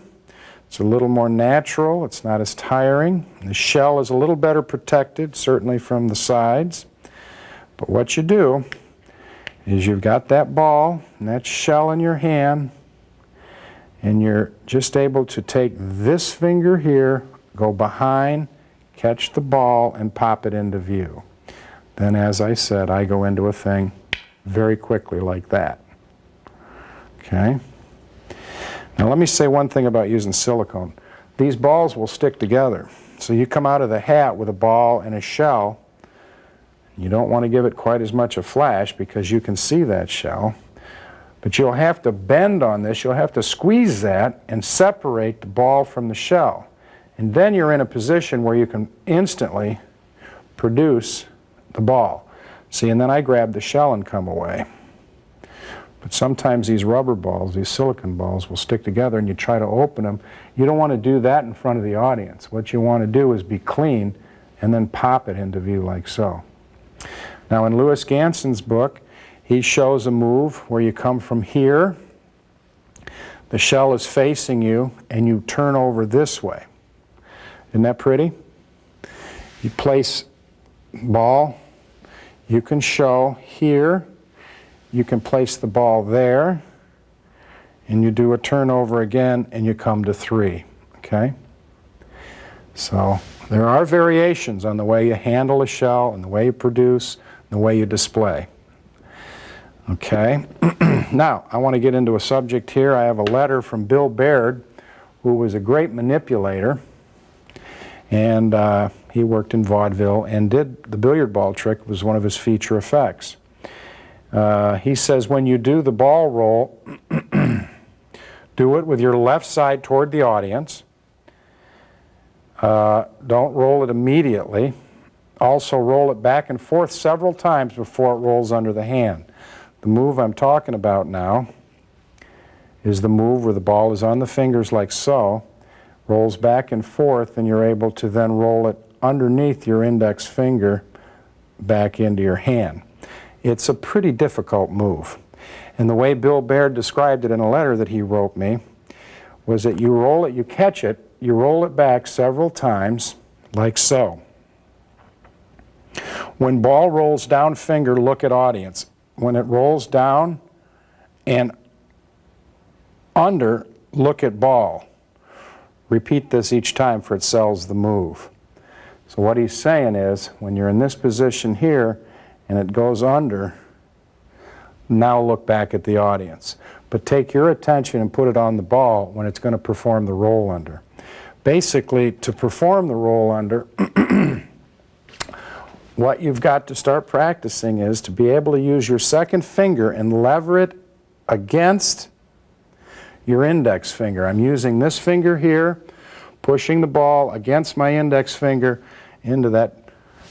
It's a little more natural. It's not as tiring. The shell is a little better protected, certainly from the sides. But what you do is you've got that ball and that shell in your hand, and you're just able to take this finger here, go behind, catch the ball, and pop it into view. Then, as I said, I go into a thing very quickly like that. Okay? Now let me say one thing about using silicone. These balls will stick together. So you come out of the hat with a ball and a shell. You don't want to give it quite as much a flash because you can see that shell. But you'll have to bend on this. You'll have to squeeze that and separate the ball from the shell. And then you're in a position where you can instantly produce the ball. See, and then I grab the shell and come away. But sometimes these rubber balls, these silicone balls, will stick together and you try to open them. You don't want to do that in front of the audience. What you want to do is be clean and then pop it into view like so. Now in Louis Ganson's book, he shows a move where you come from here, the shell is facing you, and you turn over this way. Isn't that pretty? You place ball, you can show here, you can place the ball there, and you do a turnover again, and you come to 3, okay? So there are variations on the way you handle a shell, and the way you produce, and the way you display. Okay, now I want to get into a subject here. I have a letter from Bill Baird, who was a great manipulator, and he worked in vaudeville and did the billiard ball trick, was one of his feature effects. He says when you do the ball roll, do it with your left side toward the audience. Don't roll it immediately. Also roll it back and forth several times before it rolls under the hand. The move I'm talking about now is the move where the ball is on the fingers like so, rolls back and forth, and you're able to then roll it underneath your index finger back into your hand. It's a pretty difficult move. And the way Bill Baird described it in a letter that he wrote me was that you roll it, you catch it, you roll it back several times like so. When ball rolls down finger, look at audience. When it rolls down and under, look at ball. Repeat this each time for it sells the move. So what he's saying is, when you're in this position here and it goes under, now look back at the audience. But take your attention and put it on the ball when it's going to perform the roll under. Basically, to perform the roll under, what you've got to start practicing is to be able to use your second finger and lever it against your index finger. I'm using this finger here, pushing the ball against my index finger into that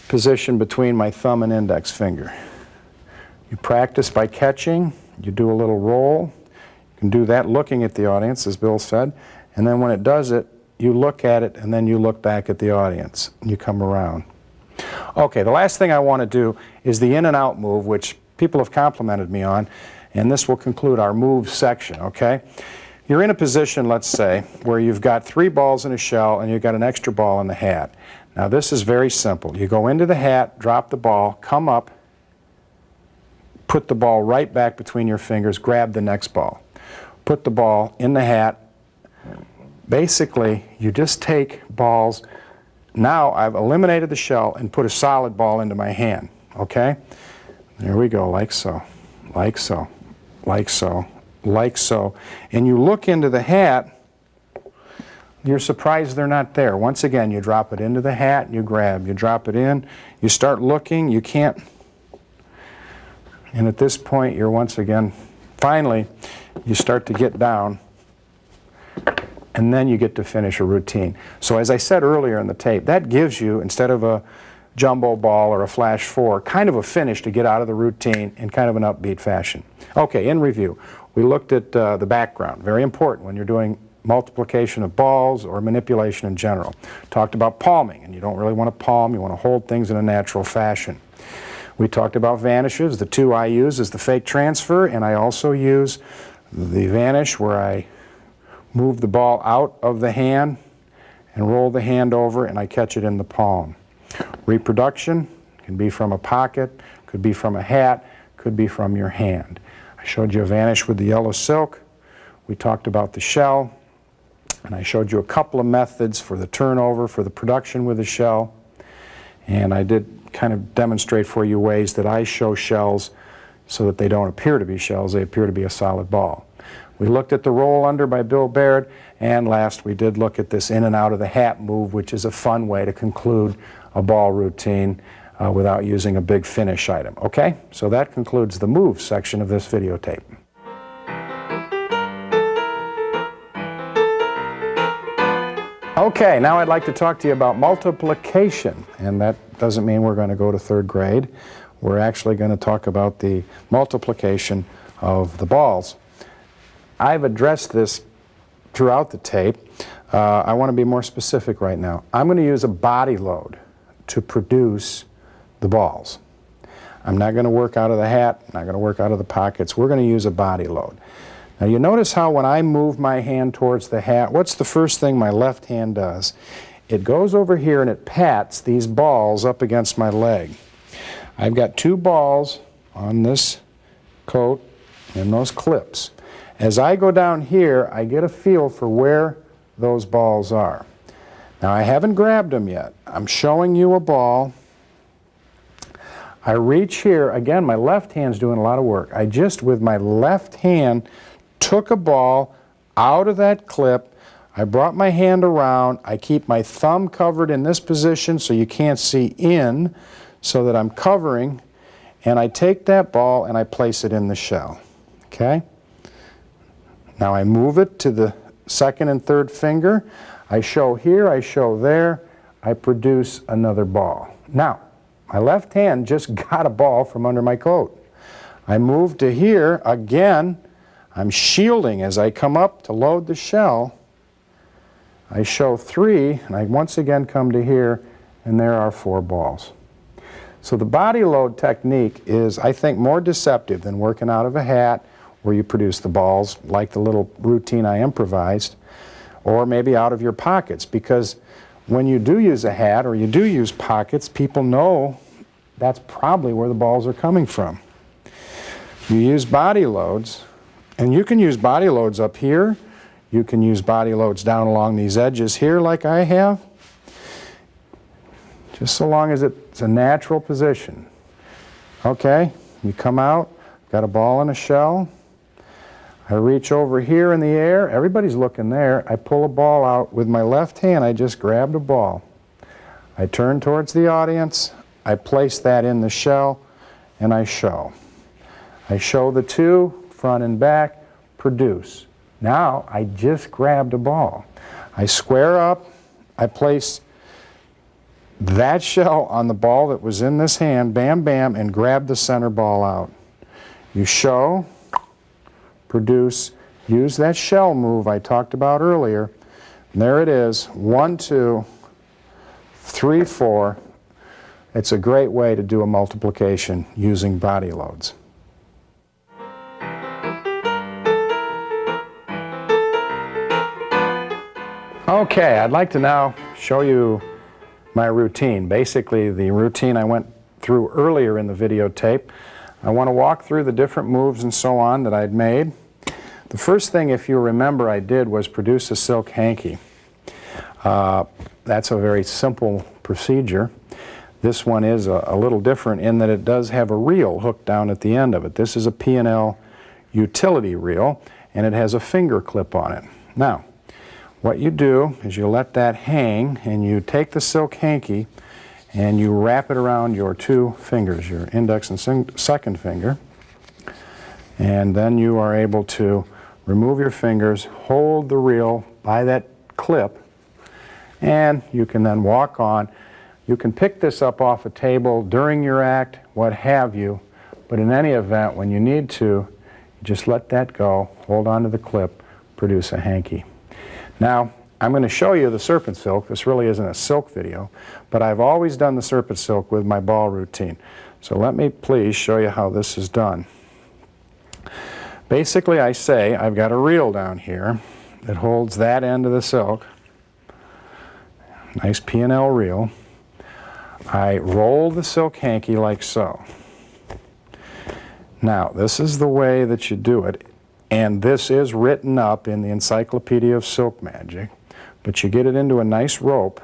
position between my thumb and index finger. You practice by catching, you do a little roll. You can do that looking at the audience, as Bill said, and then when it does it, you look at it and then you look back at the audience and you come around. Okay, the last thing I want to do is the in and out move, which people have complimented me on, and this will conclude our move section, okay? You're in a position, let's say, where you've got 3 balls in a shell and you've got an extra ball in the hat. Now this is very simple. You go into the hat, drop the ball, come up, put the ball right back between your fingers, grab the next ball. Put the ball in the hat. Basically, you just take balls. Now I've eliminated the shell and put a solid ball into my hand, okay? There we go, like so, like so, like so, like so. And you look into the hat, you're surprised they're not there. Once again, you drop it into the hat, and you grab, you drop it in, you start looking, you can't, and at this point you're once again, finally, you start to get down, and then you get to finish a routine. So as I said earlier in the tape, that gives you, instead of a jumbo ball or a flash 4, kind of a finish to get out of the routine in kind of an upbeat fashion. Okay, in review, we looked at the background, very important when you're doing multiplication of balls or manipulation in general. Talked about palming, and you don't really want to palm, you want to hold things in a natural fashion. We talked about vanishes. The 2 I use is the fake transfer, and I also use the vanish where I move the ball out of the hand and roll the hand over and I catch it in the palm. Reproduction can be from a pocket, could be from a hat, could be from your hand. I showed you a vanish with the yellow silk. We talked about the shell, and I showed you a couple of methods for the turnover, for the production with the shell, and I did kind of demonstrate for you ways that I show shells so that they don't appear to be shells, they appear to be a solid ball. We looked at the roll under by Bill Baird, and last we did look at this in and out of the hat move, which is a fun way to conclude a ball routine without using a big finish item. Okay, so that concludes the move section of this videotape. Okay, now I'd like to talk to you about multiplication, and that doesn't mean we're going to go to 3rd grade. We're actually going to talk about the multiplication of the balls. I've addressed this throughout the tape. I want to be more specific right now. I'm going to use a body load to produce the balls. I'm not going to work out of the hat, not going to work out of the pockets. We're going to use a body load. Now you notice how when I move my hand towards the hat, what's the first thing my left hand does? It goes over here and it pats these balls up against my leg. I've got 2 balls on this coat and those clips. As I go down here, I get a feel for where those balls are. Now I haven't grabbed them yet. I'm showing you a ball. I reach here, again my left hand's doing a lot of work. I just with my left hand took a ball out of that clip. I brought my hand around. I keep my thumb covered in this position so you can't see in, so that I'm covering, and I take that ball and I place it in the shell. Okay? Now I move it to the second and third finger. I show here, I show there. I produce another ball. Now, my left hand just got a ball from under my coat. I move to here, again, I'm shielding as I come up to load the shell. I show 3, and I once again come to here, and there are 4 balls. So the body load technique is, I think, more deceptive than working out of a hat where you produce the balls like the little routine I improvised, or maybe out of your pockets, because when you do use a hat or you do use pockets, people know that's probably where the balls are coming from. You use body loads, and you can use body loads up here. You can use body loads down along these edges here like I have, just so long as it's a natural position. Okay, you come out, got a ball in a shell. I reach over here in the air. Everybody's looking there. I pull a ball out. With my left hand, I just grabbed a ball. I turn towards the audience. I place that in the shell, and I show. I show the 2, front and back, produce. Now, I just grabbed a ball. I square up. I place that shell on the ball that was in this hand, bam, bam, and grab the center ball out. You show, produce, use that shell move I talked about earlier. And there it is, 1, 2, 3, 4. It's a great way to do a multiplication using body loads. Okay, I'd like to now show you my routine. Basically, the routine I went through earlier in the videotape. I want to walk through the different moves and so on that I'd made. The first thing, if you remember, I did was produce a silk hanky. That's a very simple procedure. This one is a little different in that it does have a reel hooked down at the end of it. This is a P&L utility reel, and it has a finger clip on it. Now, what you do is you let that hang, and you take the silk hanky and you wrap it around your 2 fingers, your index and second finger, and then you are able to remove your fingers, hold the reel by that clip, and you can then walk on. You can pick this up off a table during your act, what have you, but in any event, when you need to, you just let that go, hold on to the clip, produce a hanky. Now, I'm going to show you the serpent silk. This really isn't a silk video, but I've always done the serpent silk with my ball routine. So let me please show you how this is done. Basically, I say I've got a reel down here that holds that end of the silk. Nice P&L reel. I roll the silk hanky like so. Now, this is the way that you do it, and this is written up in the Encyclopedia of Silk Magic, but you get it into a nice rope.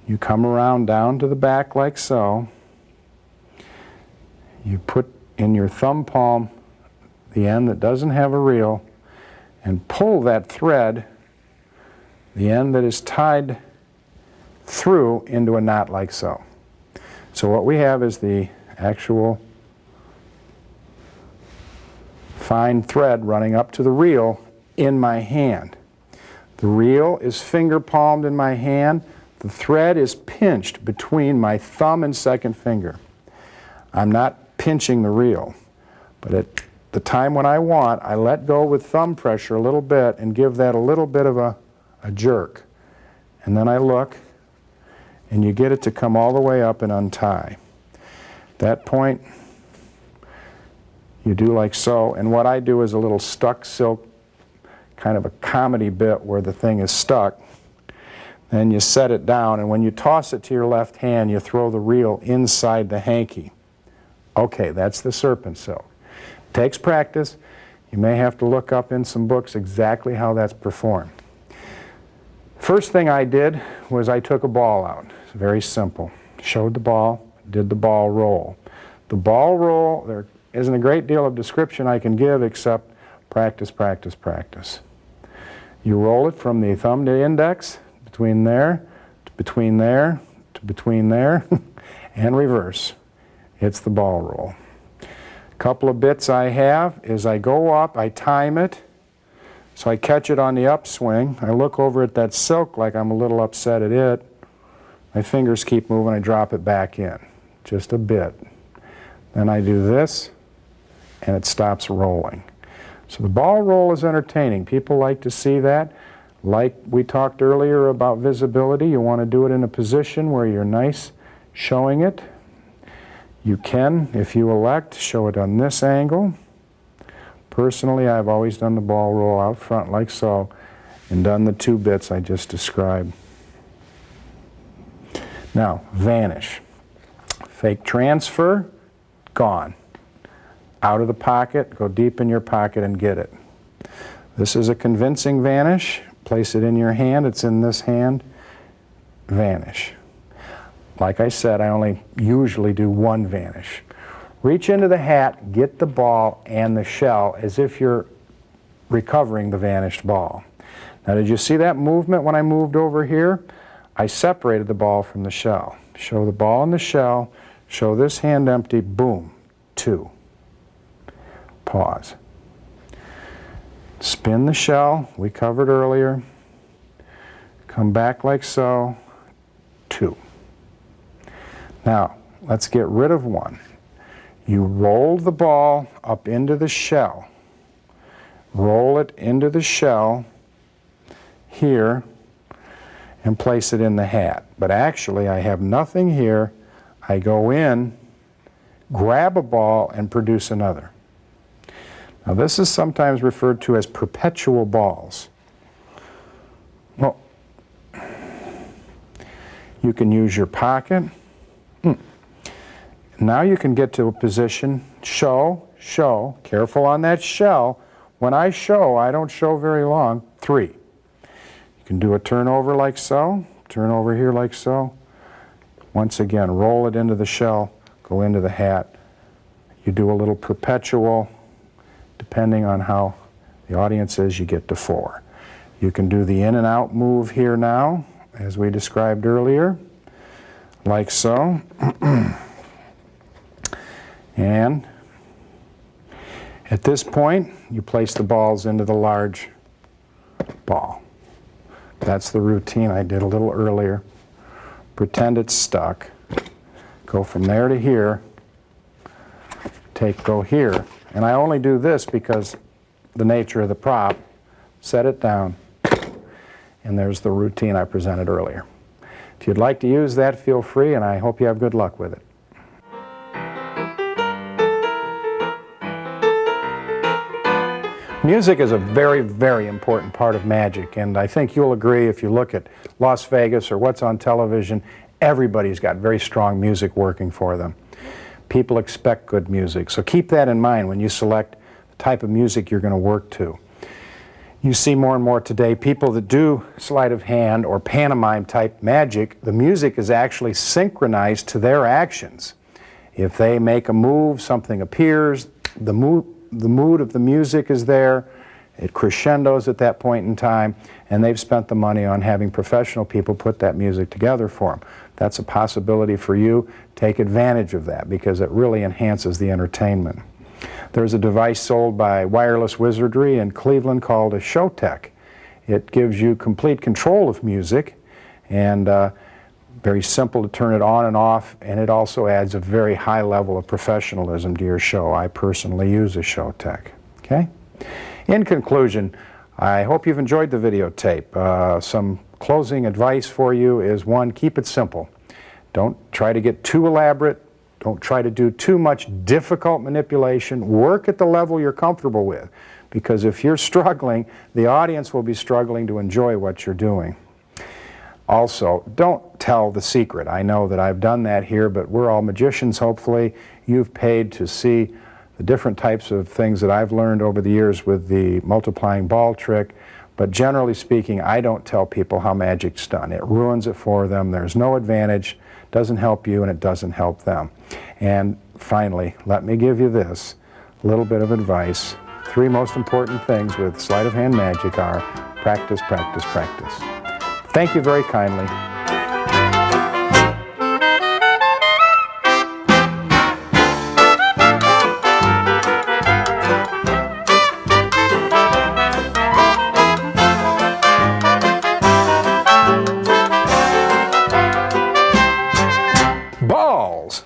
You come around down to the back like so. You put in your thumb palm the end that doesn't have a reel and pull that thread, the end that is tied through, into a knot like so. So what we have is the actual fine thread running up to the reel in my hand. The reel is finger palmed in my hand. The thread is pinched between my thumb and second finger. I'm not pinching the reel, but at the time when I want, I let go with thumb pressure a little bit and give that a little bit of a jerk. And then I look, and you get it to come all the way up and untie. At that point, you do like so, and what I do is a little stuck silk, kind of a comedy bit where the thing is stuck. Then you set it down, and when you toss it to your left hand, you throw the reel inside the hanky. Okay, that's the serpent silk. Takes practice. You may have to look up in some books exactly how that's performed. First thing I did was I took a ball out. It's very simple. Showed the ball, did the ball roll. The ball roll, there isn't a great deal of description I can give except practice, practice, practice. You roll it from the thumb to index, between there, to between there, to between there, and reverse. It's the ball roll. A couple of bits I have is I go up, I time it, so I catch it on the upswing. I look over at that silk like I'm a little upset at it. My fingers keep moving, I drop it back in, just a bit. Then I do this, and it stops rolling. So the ball roll is entertaining. People like to see that. Like we talked earlier about visibility, you want to do it in a position where you're nice showing it. You can, if you elect, show it on this angle. Personally, I've always done the ball roll out front like so, and done the two bits I just described. Now, vanish. Fake transfer, gone. Out of the pocket, go deep in your pocket and get it. This is a convincing vanish. Place it in your hand, it's in this hand, vanish. Like I said, I only usually do one vanish. Reach into the hat, get the ball and the shell as if you're recovering the vanished ball. Now, did you see that movement when I moved over here? I separated the ball from the shell. Show the ball and the shell, show this hand empty, boom, two. Pause. Spin the shell, we covered earlier. Come back like so, two. Now, let's get rid of one. You roll the ball up into the shell. Roll it into the shell here and place it in the hat. But actually, I have nothing here. I go in, grab a ball, and produce another. Now, this is sometimes referred to as perpetual balls. Well, you can use your pocket. Now you can get to a position, show, careful on that shell. When I show, I don't show very long, three. You can do a turnover like so, turn over here like so. Once again, roll it into the shell, go into the hat. You do a little perpetual, depending on how the audience is, you get to four. You can do the in and out move here now, as we described earlier, like so. And at this point, you place the balls into the large ball. That's the routine I did a little earlier. Pretend it's stuck. Go from there to here. Go here. And I only do this because the nature of the prop. Set it down. And there's the routine I presented earlier. If you'd like to use that, feel free, and I hope you have good luck with it. Music is a very, very important part of magic, and I think you'll agree if you look at Las Vegas or what's on television, everybody's got very strong music working for them. People expect good music, so keep that in mind when you select the type of music you're going to work to. You see more and more today people that do sleight of hand or pantomime type magic, the music is actually synchronized to their actions. If they make a move, something appears, the mood of the music is there, it crescendos at that point in time, and they've spent the money on having professional people put that music together for them. That's a possibility for you. Take advantage of that because it really enhances the entertainment. There's a device sold by Wireless Wizardry in Cleveland called a Showtech. It gives you complete control of music and very simple to turn it on and off, and it also adds a very high level of professionalism to your show. I personally use a Showtech. Okay? In conclusion, I hope you've enjoyed the videotape. Some closing advice for you is one, keep it simple. Don't try to get too elaborate. Don't try to do too much difficult manipulation. Work at the level you're comfortable with, because if you're struggling, the audience will be struggling to enjoy what you're doing. Also, don't tell the secret. I know that I've done that here, but we're all magicians, hopefully. You've paid to see the different types of things that I've learned over the years with the multiplying ball trick. But generally speaking, I don't tell people how magic's done. It ruins it for them. There's no advantage, doesn't help you, and it doesn't help them. And finally, let me give you this little bit of advice. 3 most important things with sleight of hand magic are practice, practice, practice. Thank you very kindly. Balls!